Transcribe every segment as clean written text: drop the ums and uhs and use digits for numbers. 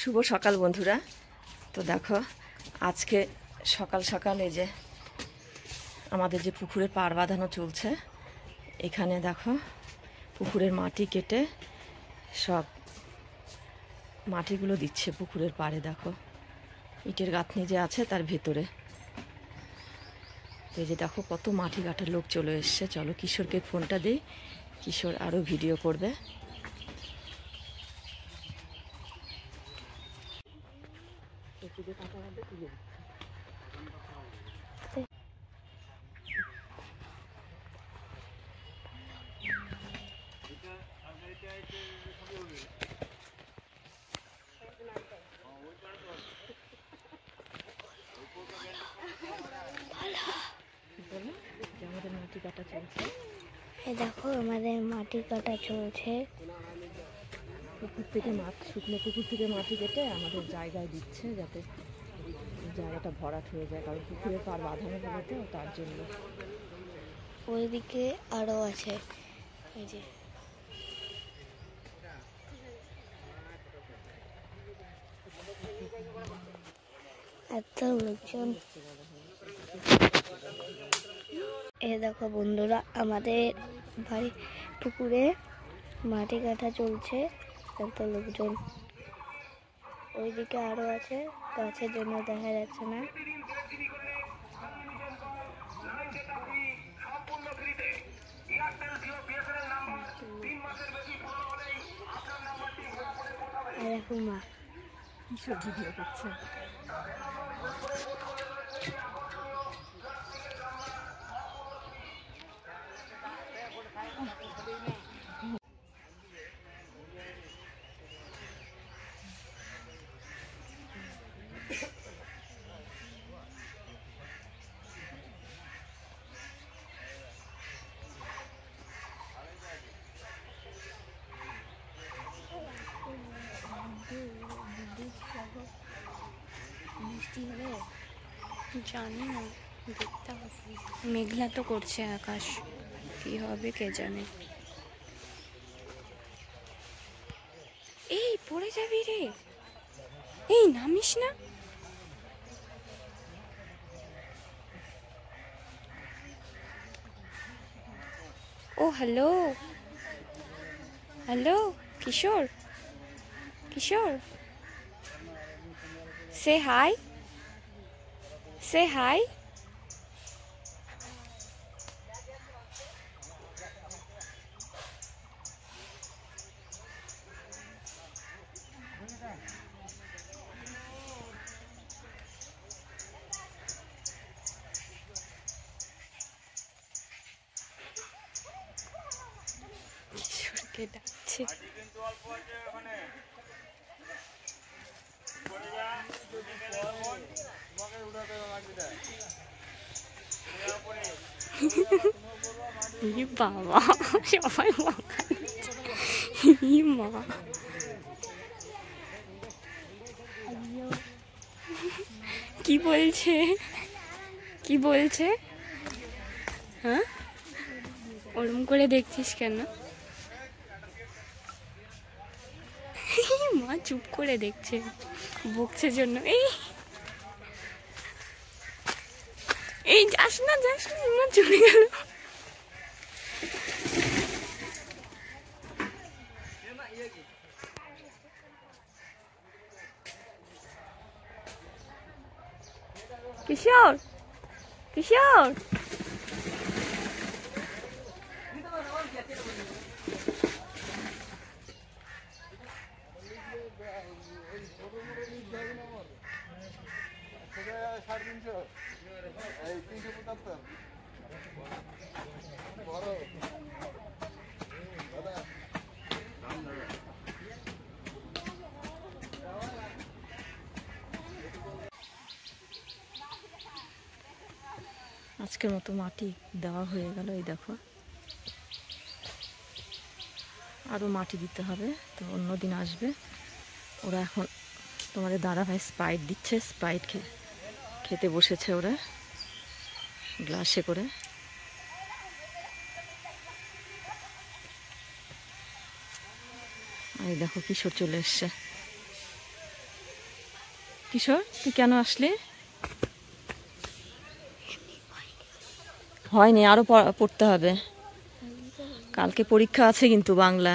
শুভ সকাল বন্ধুরা। তো দেখো আজকে সকাল সকাল এই যে আমাদের যে পুকুরে পাড় বাঁধানো চলছে, এখানে দেখো পুকুরের মাটি কেটে সব মাটিগুলো দিচ্ছে পুকুরের পাড়ে। দেখো ইটের গাঁথনি যে আছে তার ভেতরে। তো এই যে দেখো কত মাটি কাটার লোক চলে এসছে। চলো কিশোরকে ফোনটা দিই, কিশোর আরও ভিডিও করবে। আমাদের মাটি কাটা চলছে। এই দেখো আমাদের মাটি কাটা চলছে। পুকুর থেকে শুকনো পুকুর থেকে মাটি কেটে আমাদের জায়গায় দিচ্ছে, যাতে জায়গাটা ভরাট হয়ে যায়, কারণ পুকুরের পাড় বাঁধানো হলে তো তার জন্য। ওইদিকে আরো আছে, এই যে এত লোকজন। এই দেখো বন্ধুরা, আমাদের বাড়ি পুকুরে মাটি কাটা চলছে, এত লোকজন। ওইদিকে আরো আছে, গাছের জন্য দেখা যাচ্ছে না। আর এখন মা কিশোর ভিডিও করছে। বৃষ্টি হবে জানি না, দেখতে হবে। মেঘলা তো করছে আকাশ, কি হবে কে জানে। এই পড়ে যাবি রে, এই নামিস না। ও হ্যালো হ্যালো, কিশোর কিশোর, say hi, say hi. কিশোরকে ডাকছে। বাবা সবাই মা, কি বলছে কি বলছে? হ্যাঁ, ওরম করে দেখছিস কেন? মা চুপ করে দেখছে, বকছে জন্য। এই যাস না যাস না, মা চলে গেল। কিশোর কিশোর, আজকের মতো মাটি দেওয়া হয়ে গেল। এই দেখো আরও মাটি দিতে হবে, তো অন্যদিন আসবে ওরা। এখন তোমাদের দাদাভাই স্প্রাইট দিচ্ছে, স্প্রাইট খেতে বসেছে ওরা গ্লাসে করে। এই দেখো কিশোর চলে এসছে। কিশোর তুই কেন আসলি? হয়নি, আরো পড়তে হবে, কালকে পরীক্ষা আছে কিন্তু বাংলা।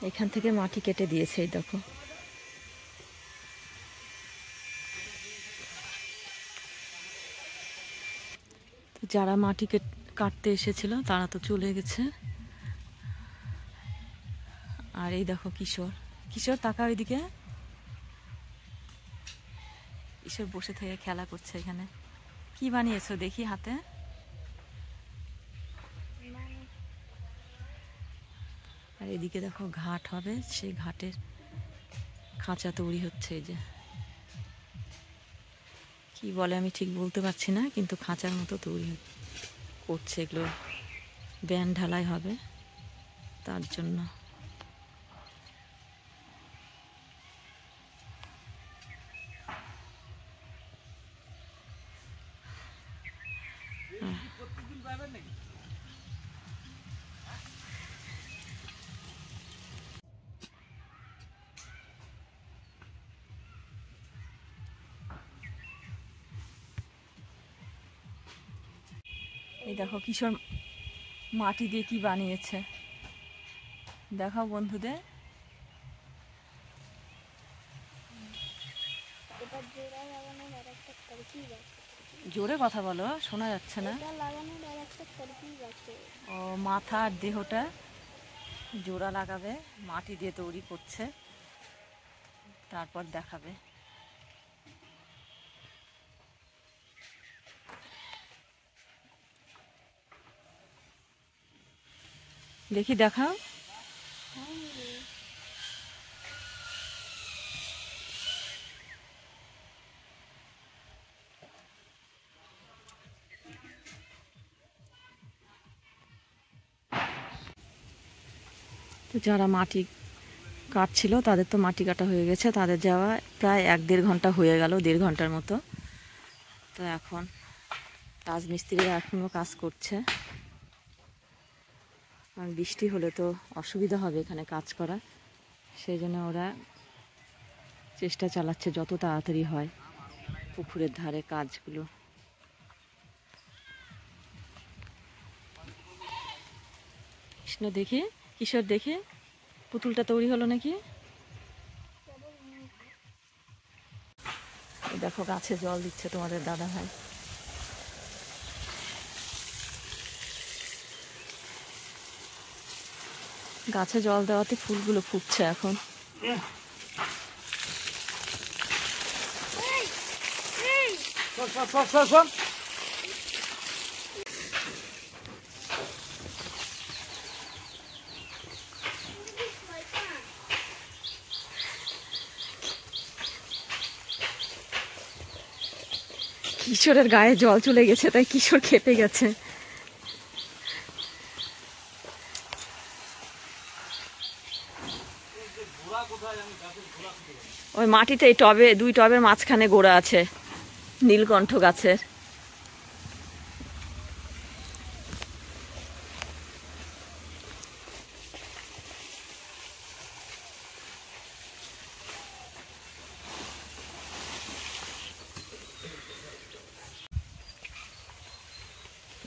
এখান থেকে মাটি কেটে দিয়েছে, এই দেখো। যারা মাটি কাটতে এসেছিল তারা তো চলে গেছে। আর এই দেখো কিশোর, কিশোর তাকা ওইদিকে। কিশোর বসে থেকে খেলা করছে এখানে। কি বানিয়েছো দেখি হাতে? আর এদিকে দেখো ঘাট হবে, সেই ঘাটের খাঁচা তৈরি হচ্ছে। এই যে কি বলে আমি ঠিক বলতে পারছি না, কিন্তু খাঁচার মতো তৈরি করছে। এগুলো ব্যান ঢালাই হবে, তার জন্য। এই দেখো কিশোর মাটি দিয়ে কি বানিয়েছে, দেখাও বন্ধুদের। জোরে কথা বলো, শোনা যাচ্ছে না। ও মাথা আর দেহটা জোড়া লাগাবে, মাটি দিয়ে তৈরি করছে, তারপর দেখাবে। দেখি দেখাও। তো যারা মাটি কাটছিল তাদের তো মাটি কাটা হয়ে গেছে, তাদের যাওয়া প্রায় 1-1.5 ঘন্টা হয়ে গেল, 1.5 ঘন্টার মতো। তো এখন রাজমিস্ত্রিরা এখনও কাজ করছে, কারণ বৃষ্টি হলে তো অসুবিধা হবে এখানে কাজ করা, সেই জন্য ওরা চেষ্টা চালাচ্ছে যত তাড়াতাড়ি হয় পুকুরের ধারে কাজগুলো। কৃষ্ণ দেখি, কিশোর দেখি পুতুলটা তৈরি হলো নাকি। দেখো গাছে জল দিচ্ছে তোমাদের দাদা ভাই। গাছে জল দেওয়াতে ফুলগুলো ফুটছে এখন। কিশোরের গায়ে জল চলে গেছে, তাই কিশোর খেপে গেছে। ওই মাটিতে এই টবে, 2 টবের মাঝখানে গোড়া আছে নীলকণ্ঠ গাছের।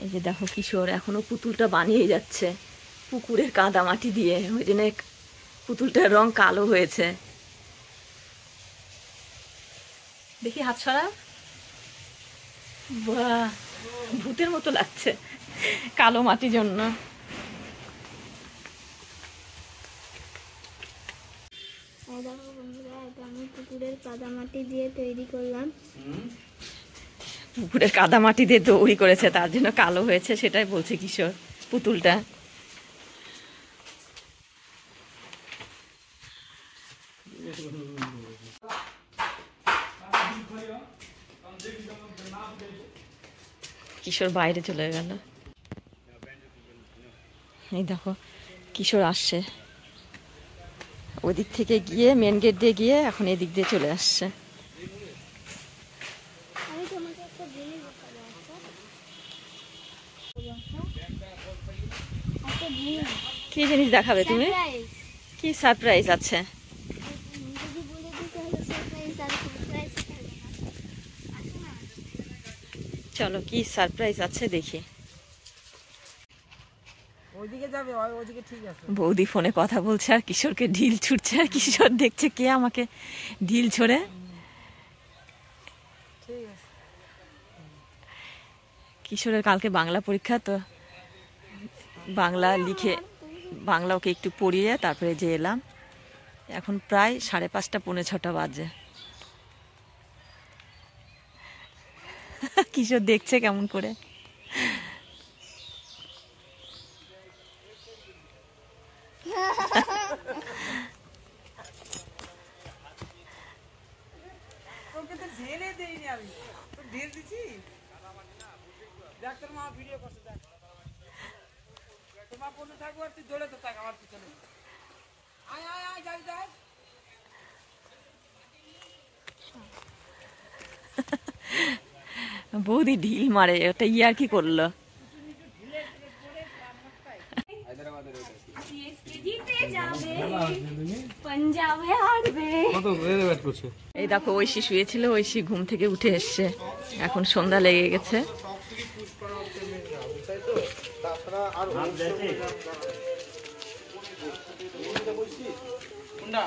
এই যে দেখো কিশোর এখনো পুতুলটা বানিয়ে যাচ্ছে পুকুরের কাদা মাটি দিয়ে, ওই জন্য পুতুলটার রং কালো হয়েছে। দেখি হাত ছড়া, বাহ ভূতের মতো লাগছে কালো মাটির জন্য। আমি পুকুরের কাদা মাটি দিয়ে তৈরি করলাম। পুকুরের কাদা মাটি দিয়ে তৈরি করেছে, তার জন্য কালো হয়েছে, সেটাই বলছে কিশোর পুতুলটা। কিশোর বাইরে চলে গেল। এই দেখো কিশোর আসছে, ওদিক থেকে গিয়ে মেন গেট দিয়ে গিয়ে এখন এদিক দিয়ে চলে আসছে। আমি তো তোমাকে একটা জিনিস দেখাবো একটা জিনিস কি জিনিস দেখাবে তুমি? সারপ্রাইজ কি সারপ্রাইজ আছে? যদি বলে দিই তাহলে সারপ্রাইজ আর সারপ্রাইজ থাকবে না। আসো না। চলো কি সারপ্রাইজ আছে দেখি। ওইদিকে যাবে, ওইদিকে ঠিক আছে। বৌদি ফোনে কথা বলছে আর কিশোরকে ঢিল ছুটছে, আর কিশোর দেখছে কে আমাকে ঢিল ছোড়ে। ঠিক আছে। কিশোরের কালকে বাংলা পরীক্ষা, তো বাংলা লিখে বাংলা ওকে একটু পড়িয়ে তারপরে যে এলাম। এখন প্রায় 5:30 পৌনে 6টা বাজে। কিশোর দেখছে কেমন করে। তোকে তো ঢেলে দেইনি আমি, তো ঢেল দিছি। ডাক্তার মা ভিডিও করছে, দেখ তোমার পড়ে থাকবো আর তুই দৌড়ে তো থাক আমার পিছনে। আয় আয় আয়, যাই যাই। বৌদি ঢিল মারে, ওটা ইয়ার কি করলো। পাঞ্জাবে হারবে। এই দেখো ঐশী শুয়েছিল, ঐশী ঘুম থেকে উঠে এসছে। এখন সন্ধ্যা লেগে গেছে। কোনটা